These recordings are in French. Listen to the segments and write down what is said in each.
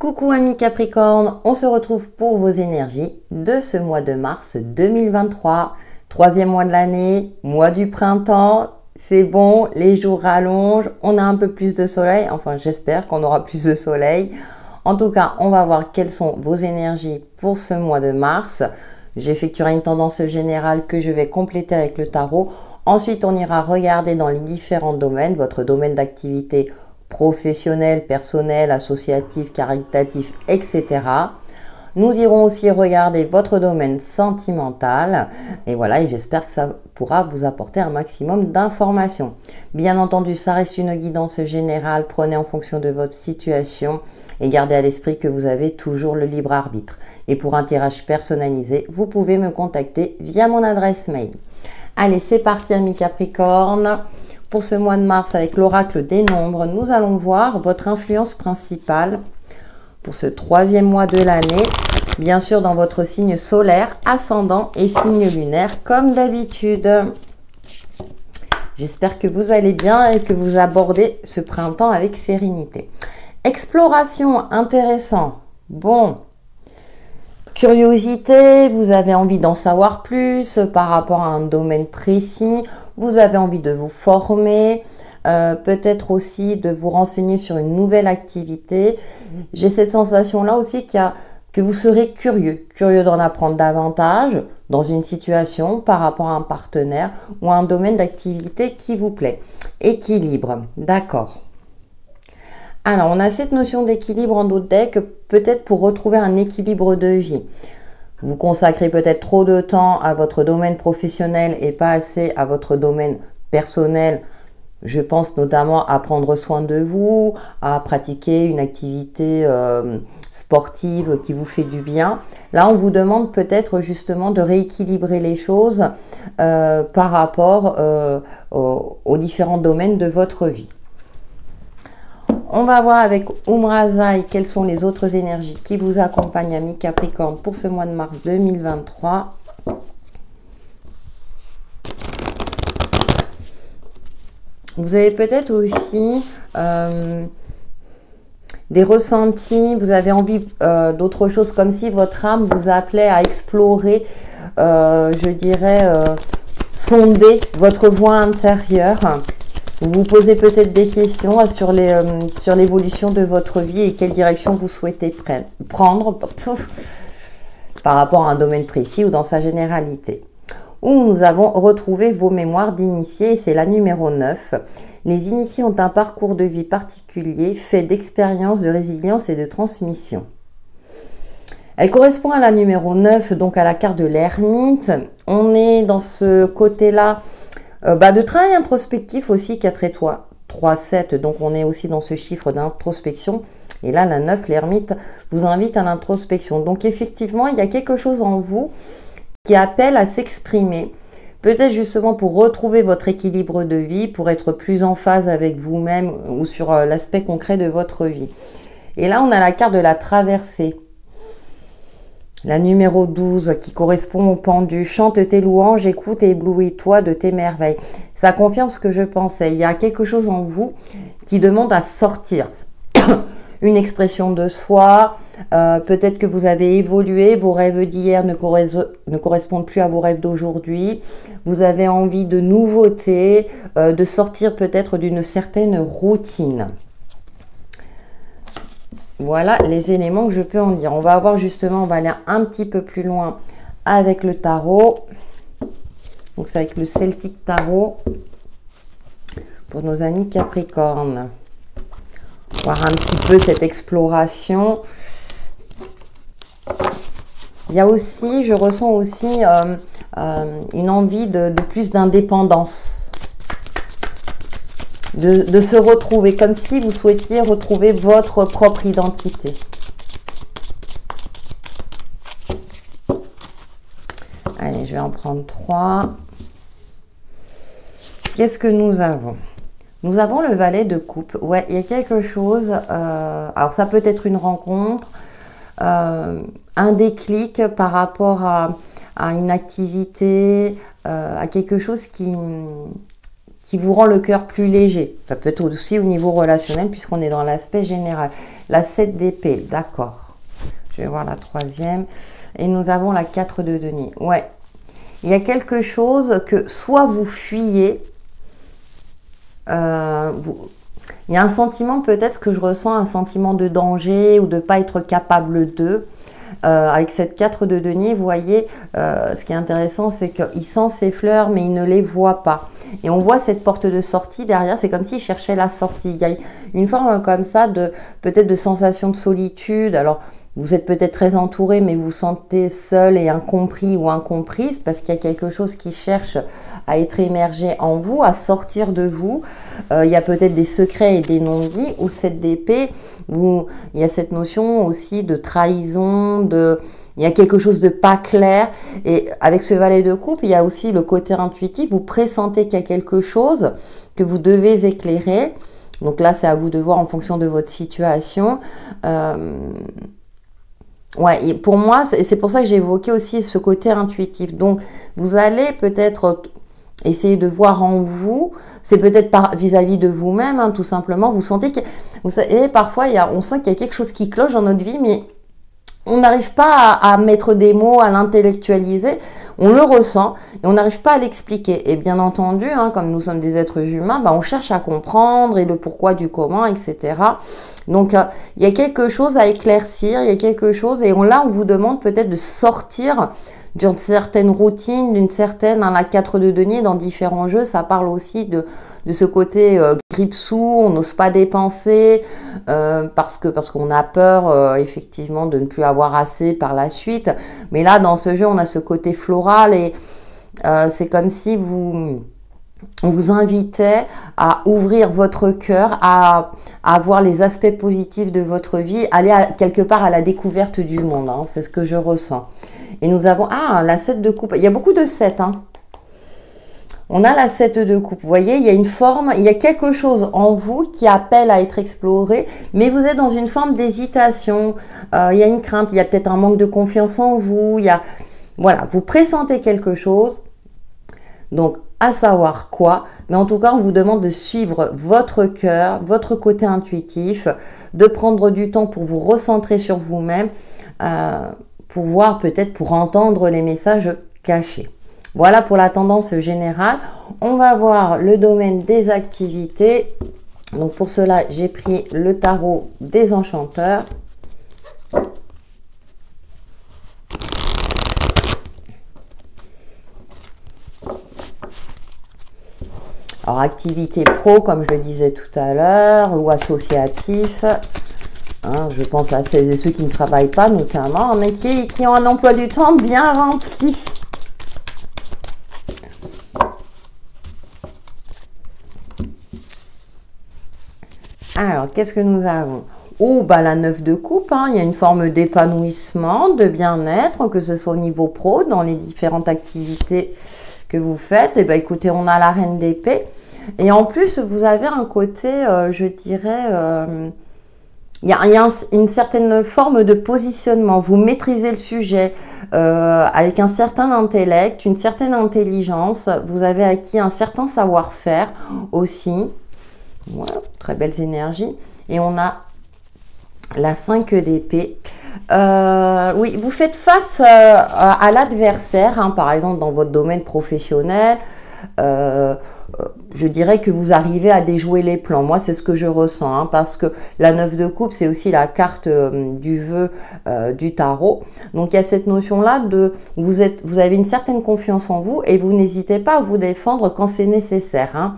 Coucou amis Capricorne, on se retrouve pour vos énergies de ce mois de mars 2023, troisième mois de l'année, mois du printemps, c'est bon, les jours rallongent, on a un peu plus de soleil, enfin j'espère qu'on aura plus de soleil. En tout cas, on va voir quelles sont vos énergies pour ce mois de mars. J'effectuerai une tendance générale que je vais compléter avec le tarot. Ensuite, on ira regarder dans les différents domaines, votre domaine d'activité professionnel, personnel, associatif, caritatif, etc. Nous irons aussi regarder votre domaine sentimental. Et voilà, et j'espère que ça pourra vous apporter un maximum d'informations. Bien entendu, ça reste une guidance générale. Prenez en fonction de votre situation et gardez à l'esprit que vous avez toujours le libre arbitre. Et pour un tirage personnalisé, vous pouvez me contacter via mon adresse mail. Allez, c'est parti amis Capricorne. Pour ce mois de mars, avec l'oracle des nombres, nous allons voir votre influence principale pour ce troisième mois de l'année. Bien sûr, dans votre signe solaire, ascendant et signe lunaire, comme d'habitude. J'espère que vous allez bien et que vous abordez ce printemps avec sérénité. Exploration, intéressant. Bon. Curiosité, vous avez envie d'en savoir plus par rapport à un domaine précis. Vous avez envie de vous former, peut-être aussi de vous renseigner sur une nouvelle activité. J'ai cette sensation-là aussi que vous serez curieux d'en apprendre davantage dans une situation par rapport à un partenaire ou à un domaine d'activité qui vous plaît. Équilibre, d'accord. Alors, on a cette notion d'équilibre en d'autres decks, peut-être pour retrouver un équilibre de vie. Vous consacrez peut-être trop de temps à votre domaine professionnel et pas assez à votre domaine personnel. Je pense notamment à prendre soin de vous, à pratiquer une activité sportive qui vous fait du bien. Là, on vous demande peut-être justement de rééquilibrer les choses par rapport aux différents domaines de votre vie. On va voir avec Umrazai quelles sont les autres énergies qui vous accompagnent, amis Capricorne, pour ce mois de mars 2023. Vous avez peut-être aussi des ressentis, vous avez envie d'autre chose, comme si votre âme vous appelait à explorer, je dirais, sonder votre voie intérieure. Vous vous posez peut-être des questions sur l'évolution de votre vie et quelle direction vous souhaitez prendre par rapport à un domaine précis ou dans sa généralité. Où nous avons retrouvé vos mémoires d'initiés, c'est la numéro 9. Les initiés ont un parcours de vie particulier fait d'expériences, de résilience et de transmission. Elle correspond à la numéro 9, donc à la carte de l'ermite. On est dans ce côté-là de travail introspectif aussi, 4 étoiles, 3, 7, donc on est aussi dans ce chiffre d'introspection. Et là, la 9, l'ermite, vous invite à l'introspection. Donc effectivement, il y a quelque chose en vous qui appelle à s'exprimer. Peut-être justement pour retrouver votre équilibre de vie, pour être plus en phase avec vous-même ou sur l'aspect concret de votre vie. Et là, on a la carte de la traversée. La numéro 12 qui correspond au pendu. Chante tes louanges, écoute et éblouis-toi de tes merveilles. Ça confirme ce que je pensais. Il y a quelque chose en vous qui demande à sortir. Une expression de soi. Peut-être que vous avez évolué. Vos rêves d'hier ne correspondent plus à vos rêves d'aujourd'hui. Vous avez envie de nouveautés, de sortir peut-être d'une certaine routine. Voilà les éléments que je peux en dire. On va voir justement, on va aller un petit peu plus loin avec le tarot. Donc c'est avec le Celtic Tarot pour nos amis Capricorne. Voir un petit peu cette exploration. Il y a aussi, je ressens aussi une envie de plus d'indépendance. De se retrouver, comme si vous souhaitiez retrouver votre propre identité. Allez, je vais en prendre 3. Qu'est-ce que nous avons? Nous avons le valet de coupe. Ouais, il y a quelque chose. Alors, ça peut être une rencontre, un déclic par rapport à une activité, à quelque chose qui qui vous rend le cœur plus léger. Ça peut être aussi au niveau relationnel puisqu'on est dans l'aspect général. La 7 d'épée, d'accord. Je vais voir la 3e. Et nous avons la 4 de denier. Ouais. Il y a quelque chose que soit vous fuyez, il y a un sentiment peut-être que je ressens, un sentiment de danger ou de ne pas être capable de. Avec cette 4 de denier, vous voyez, ce qui est intéressant, c'est qu'il sent ces fleurs, mais il ne les voit pas. Et on voit cette porte de sortie derrière, c'est comme s'il cherchait la sortie. Il y a une forme comme ça, peut-être de sensation de solitude. Alors, vous êtes peut-être très entouré, mais vous vous sentez seul et incompris ou incomprise parce qu'il y a quelque chose qui cherche à être émergé en vous, à sortir de vous. Il y a peut-être des secrets et des non-dits. Ou cette d'épée, il y a cette notion aussi de trahison, il y a quelque chose de pas clair. Et avec ce valet de coupe, il y a aussi le côté intuitif. Vous pressentez qu'il y a quelque chose que vous devez éclairer. Donc là, c'est à vous de voir en fonction de votre situation. Ouais, et pour moi, c'est pour ça que j'ai évoqué aussi ce côté intuitif. Donc, vous allez peut-être essayer de voir en vous, c'est peut-être vis-à-vis de vous-même, hein, tout simplement. Vous sentez que, vous savez, parfois, on sent qu'il y a quelque chose qui cloche dans notre vie, mais on n'arrive pas à mettre des mots, à l'intellectualiser. On le ressent et on n'arrive pas à l'expliquer. Et bien entendu, hein, comme nous sommes des êtres humains, on cherche à comprendre et le pourquoi du comment, etc. Donc, il y a quelque chose à éclaircir, il y a quelque chose, et là, on vous demande peut-être de sortir d'une certaine routine, d'une certaine, la 4 de denier dans différents jeux, ça parle aussi de ce côté grippe-sous, on n'ose pas dépenser parce qu'on a peur effectivement de ne plus avoir assez par la suite. Mais là, dans ce jeu, on a ce côté floral et c'est comme si on vous invitait à ouvrir votre cœur, à voir les aspects positifs de votre vie, aller quelque part à la découverte du monde. Hein, c'est ce que je ressens. Et nous avons... Ah, la 7 de coupe. Il y a beaucoup de 7. Hein. On a la 7 de coupe. Vous voyez, il y a une forme, il y a quelque chose en vous qui appelle à être exploré, mais vous êtes dans une forme d'hésitation. Il y a une crainte, il y a peut-être un manque de confiance en vous. Voilà, vous pressentez quelque chose. Donc, à savoir quoi, mais en tout cas, on vous demande de suivre votre cœur, votre côté intuitif, de prendre du temps pour vous recentrer sur vous-même, pour voir peut-être, pour entendre les messages cachés. Voilà pour la tendance générale. On va voir le domaine des activités. Donc, pour cela, j'ai pris le tarot des enchanteurs. Alors, activité pro, comme je le disais tout à l'heure, ou associatif. Hein, je pense à celles et ceux qui ne travaillent pas, notamment, mais qui ont un emploi du temps bien rempli. Alors, qu'est-ce que nous avons? Oh, la 9 de coupe, hein, il y a une forme d'épanouissement, de bien-être, que ce soit au niveau pro, dans les différentes activités que vous faites. Et écoutez, on a la reine d'épée. Et en plus, vous avez un côté, je dirais, il y a une certaine forme de positionnement. Vous maîtrisez le sujet avec un certain intellect, une certaine intelligence. Vous avez acquis un certain savoir-faire aussi. Voilà, très belles énergies. Et on a la 5 d'épée. Oui, vous faites face à l'adversaire, hein, par exemple dans votre domaine professionnel. Je dirais que vous arrivez à déjouer les plans. Moi, c'est ce que je ressens, hein, parce que la 9 de coupe, c'est aussi la carte du vœu du tarot. Donc, il y a cette notion-là de vous avez une certaine confiance en vous et vous n'hésitez pas à vous défendre quand c'est nécessaire. Hein.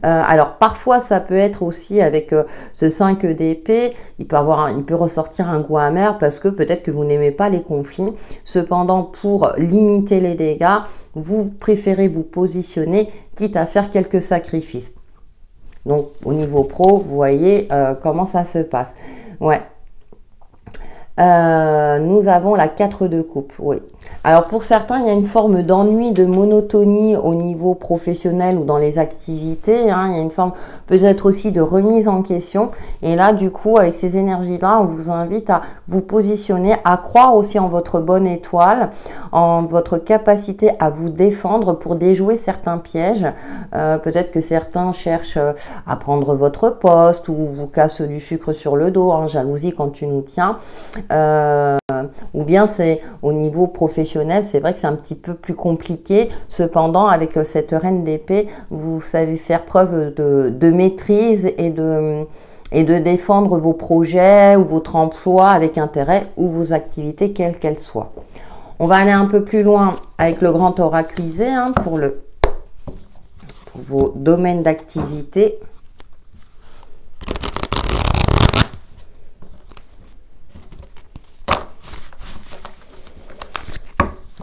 Alors, parfois, ça peut être aussi avec ce 5 d'épée, il peut ressortir un goût amer parce que peut-être que vous n'aimez pas les conflits. Cependant, pour limiter les dégâts, vous préférez vous positionner, quitte à faire quelques sacrifices. Donc, au niveau pro, vous voyez comment ça se passe. Ouais. Nous avons la 4 de coupe, oui. Alors pour certains, il y a une forme d'ennui, de monotonie au niveau professionnel ou dans les activités. Hein. Il y a une forme peut-être aussi de remise en question. Et là, du coup, avec ces énergies-là, on vous invite à vous positionner, à croire aussi en votre bonne étoile, en votre capacité à vous défendre pour déjouer certains pièges. Peut-être que certains cherchent à prendre votre poste ou vous cassent du sucre sur le dos, hein, jalousie quand tu nous tiens. Ou bien c'est au niveau professionnel, c'est vrai que c'est un petit peu plus compliqué. Cependant, avec cette reine d'épée, vous savez faire preuve de maîtrise et de défendre vos projets ou votre emploi avec intérêt ou vos activités, quelles qu'elles soient. On va aller un peu plus loin avec le grand oraclisé hein, pour vos domaines d'activité.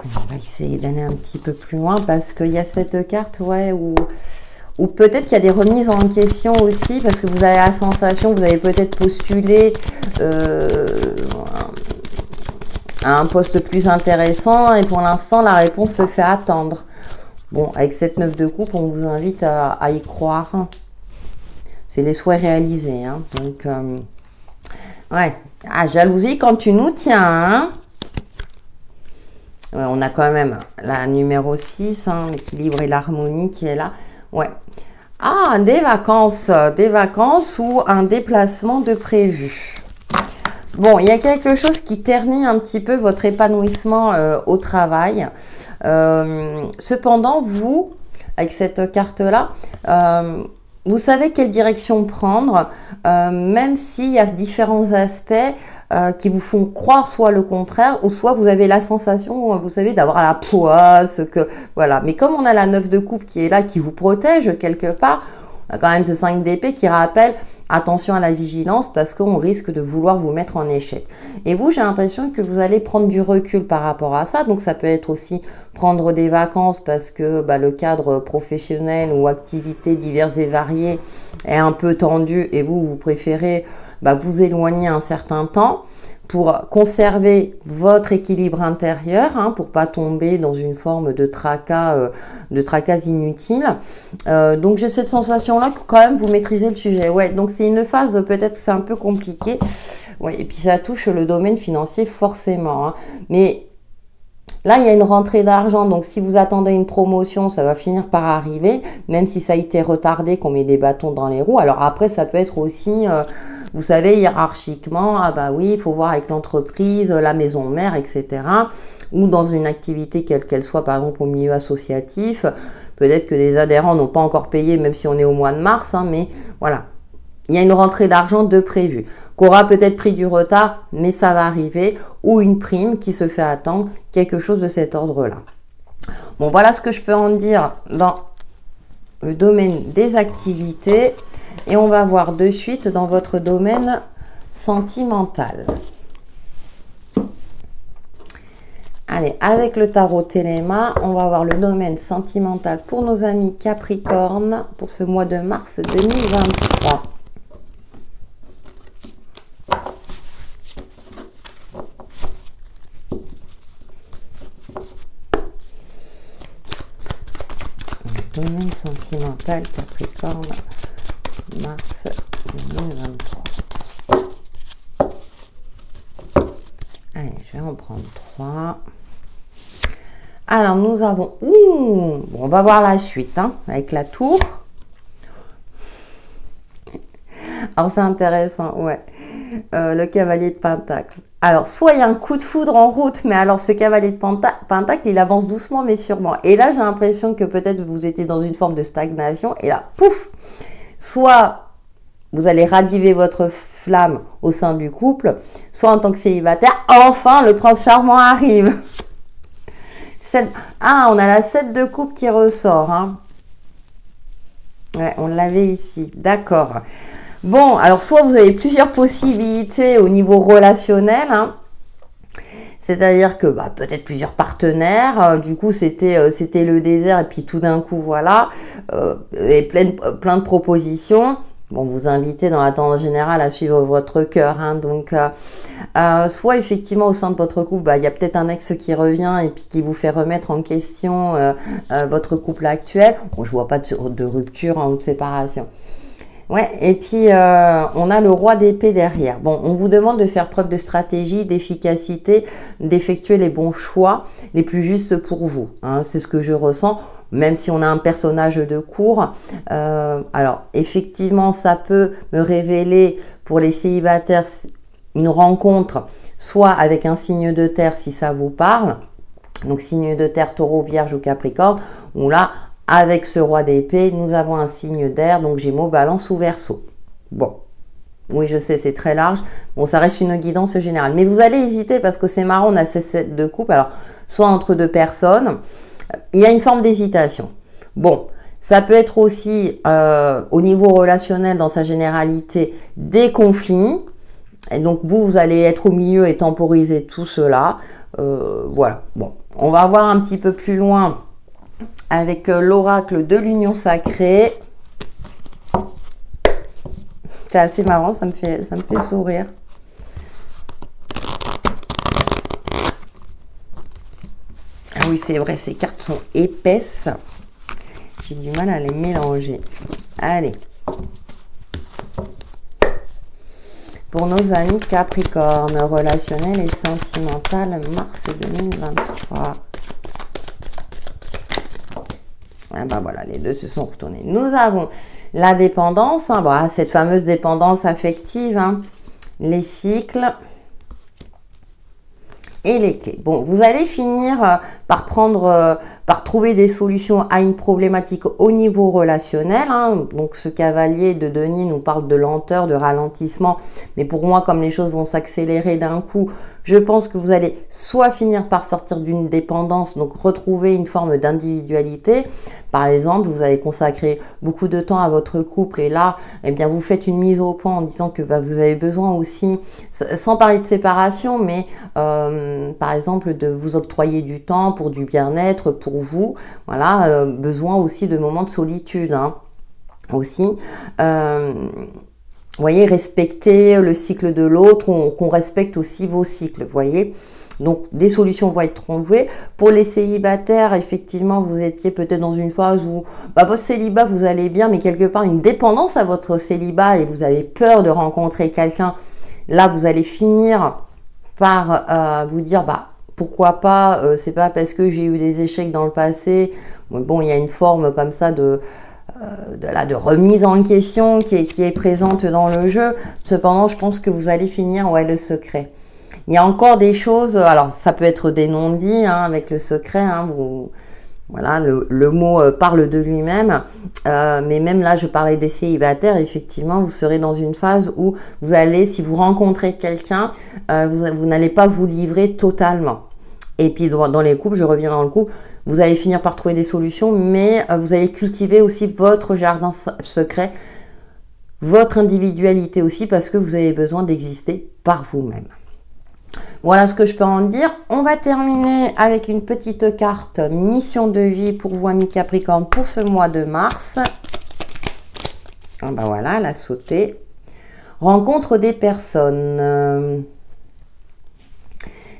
On va essayer d'aller un petit peu plus loin parce qu'il y a cette carte ouais, où peut-être qu'il y a des remises en question aussi parce que vous avez la sensation, vous avez peut-être postulé à un poste plus intéressant et pour l'instant la réponse se fait attendre. Bon, avec cette 9 de coupe, on vous invite à y croire. C'est les souhaits réalisés. Hein. Donc, ouais. Ah, jalousie quand tu nous tiens. Hein. Ouais, on a quand même la numéro 6, hein, l'équilibre et l'harmonie qui est là. Ouais. Ah, des vacances ou un déplacement de prévu. Bon, il y a quelque chose qui ternit un petit peu votre épanouissement au travail. Cependant, vous, avec cette carte-là, vous savez quelle direction prendre, même s'il y a différents aspects qui vous font croire soit le contraire, ou soit vous avez la sensation, vous savez, d'avoir la poisse, que voilà. Mais comme on a la 9 de coupe qui est là, qui vous protège quelque part, on a quand même ce 5 d'épée qui rappelle attention à la vigilance parce qu'on risque de vouloir vous mettre en échec. Et vous, j'ai l'impression que vous allez prendre du recul par rapport à ça. Donc, ça peut être aussi prendre des vacances parce que le cadre professionnel ou activités diverses et variées est un peu tendu et vous préférez vous éloigner un certain temps pour conserver votre équilibre intérieur, hein, pour pas tomber dans une forme de tracas inutile. Donc j'ai cette sensation-là que quand même vous maîtrisez le sujet. Ouais, donc c'est une phase peut-être que c'est un peu compliqué. Ouais, et puis ça touche le domaine financier forcément. Hein. Mais là, il y a une rentrée d'argent, donc si vous attendez une promotion, ça va finir par arriver, même si ça a été retardé, qu'on met des bâtons dans les roues. Alors après, ça peut être aussi... vous savez, hiérarchiquement, ah bah oui, il faut voir avec l'entreprise, la maison mère, etc. Ou dans une activité quelle qu'elle soit, par exemple au milieu associatif. Peut-être que les adhérents n'ont pas encore payé, même si on est au mois de mars, hein, mais voilà. Il y a une rentrée d'argent de prévu, qui aura peut-être pris du retard, mais ça va arriver, ou une prime qui se fait attendre, quelque chose de cet ordre-là. Bon, voilà ce que je peux en dire dans le domaine des activités. Et on va voir de suite dans votre domaine sentimental. Allez, avec le tarot Téléma, on va voir le domaine sentimental pour nos amis Capricorne pour ce mois de mars 2023. Le domaine sentimental Capricorne. Mars 2023. Allez, je vais en prendre 3. Alors, nous avons... bon, on va voir la suite, hein, avec la tour. Alors, c'est intéressant, ouais. Le cavalier de Pentacle. Alors, soit il y a un coup de foudre en route, mais alors ce cavalier de Pentacle, il avance doucement, mais sûrement. Et là, j'ai l'impression que peut-être vous étiez dans une forme de stagnation, et là, pouf! Soit vous allez raviver votre flamme au sein du couple, soit en tant que célibataire, enfin le prince charmant arrive. Ah, on a la 7 de coupe qui ressort. Hein. Ouais, on l'avait ici. D'accord. Bon, alors soit vous avez plusieurs possibilités au niveau relationnel, hein. C'est-à-dire que peut-être plusieurs partenaires, du coup c'était le désert et puis tout d'un coup voilà, et plein de propositions. bon, vous invitez dans la tendance générale à suivre votre cœur. Hein, donc, soit effectivement au sein de votre couple, bah, il y a peut-être un ex qui revient et puis qui vous fait remettre en question votre couple actuel. Bon, je vois pas de rupture hein, ou de séparation. Ouais, et puis on a le roi d'épée derrière. Bon, on vous demande de faire preuve de stratégie, d'efficacité, d'effectuer les bons choix, les plus justes pour vous. Hein, c'est ce que je ressens, même si on a un personnage de cour. Alors, effectivement, ça peut me révéler pour les célibataires une rencontre, soit avec un signe de terre si ça vous parle. Donc, signe de terre, taureau, vierge ou capricorne, ou là, avec ce roi d'épée, nous avons un signe d'air, donc Gémeaux, Balance ou Verseau. Bon, oui, je sais, c'est très large. Bon, ça reste une guidance générale. Mais vous allez hésiter parce que c'est marrant, on a ces sets de couple. Alors, soit entre deux personnes, il y a une forme d'hésitation. Bon, ça peut être aussi au niveau relationnel, dans sa généralité, des conflits. Et donc, vous allez être au milieu et temporiser tout cela. Voilà, bon, on va voir un petit peu plus loin avec l'oracle de l'union sacrée. C'est assez marrant, ça me fait sourire. Ah oui, c'est vrai, ces cartes sont épaisses. J'ai du mal à les mélanger. Allez. Pour nos amis Capricorne, relationnel et sentimental, mars 2023. Ah ben voilà, les deux se sont retournés. Nous avons la dépendance, hein, bah, cette fameuse dépendance affective, hein, les cycles et les clés. Bon, vous allez finir par trouver des solutions à une problématique au niveau relationnel. Hein. Donc, ce cavalier de Denis nous parle de lenteur, de ralentissement. Mais pour moi, comme les choses vont s'accélérer d'un coup, je pense que vous allez soit finir par sortir d'une dépendance, donc retrouver une forme d'individualité. Par exemple, vous avez consacré beaucoup de temps à votre couple et là, eh bien, vous faites une mise au point en disant que bah, vous avez besoin aussi, sans parler de séparation, mais par exemple, de vous octroyer du temps pour du bien-être, pour vous. Voilà, besoin aussi de moments de solitude, hein, aussi. Vous voyez, respecter le cycle de l'autre, qu'on respecte aussi vos cycles, vous voyez. Donc, des solutions vont être trouvées. Pour les célibataires, effectivement, vous étiez peut-être dans une phase où bah, votre célibat, vous allez bien, mais quelque part, une dépendance à votre célibat et vous avez peur de rencontrer quelqu'un. Là, vous allez finir par vous dire, bah, pourquoi pas, c'est pas parce que j'ai eu des échecs dans le passé. Bon, il y a une forme comme ça de remise en question qui est présente dans le jeu. Cependant, je pense que vous allez finir, ouais, le secret. Il y a encore des choses, alors ça peut être des non-dits hein, avec le secret, hein, voilà, le mot parle de lui-même, mais même là, je parlais des célibataires, effectivement, vous serez dans une phase où vous allez, si vous rencontrez quelqu'un, vous n'allez pas vous livrer totalement. Et puis dans les couples, je reviens dans le couple, vous allez finir par trouver des solutions, mais vous allez cultiver aussi votre jardin secret, votre individualité aussi, parce que vous avez besoin d'exister par vous-même. Voilà ce que je peux en dire. On va terminer avec une petite carte mission de vie pour vous, amis Capricorne, pour ce mois de mars. Ah ben voilà, elle a sauté. Rencontre des personnes.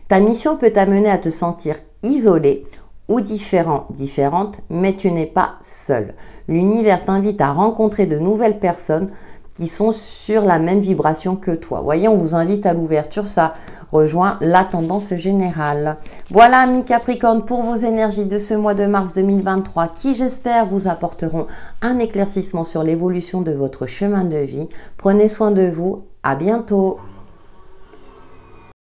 Ta mission peut t'amener à te sentir isolé ou différente, mais tu n'es pas seul. L'univers t'invite à rencontrer de nouvelles personnes qui sont sur la même vibration que toi. Vous voyez, on vous invite à l'ouverture, ça rejoint la tendance générale. Voilà, amis Capricorne, pour vos énergies de ce mois de mars 2023, qui j'espère vous apporteront un éclaircissement sur l'évolution de votre chemin de vie. Prenez soin de vous, à bientôt.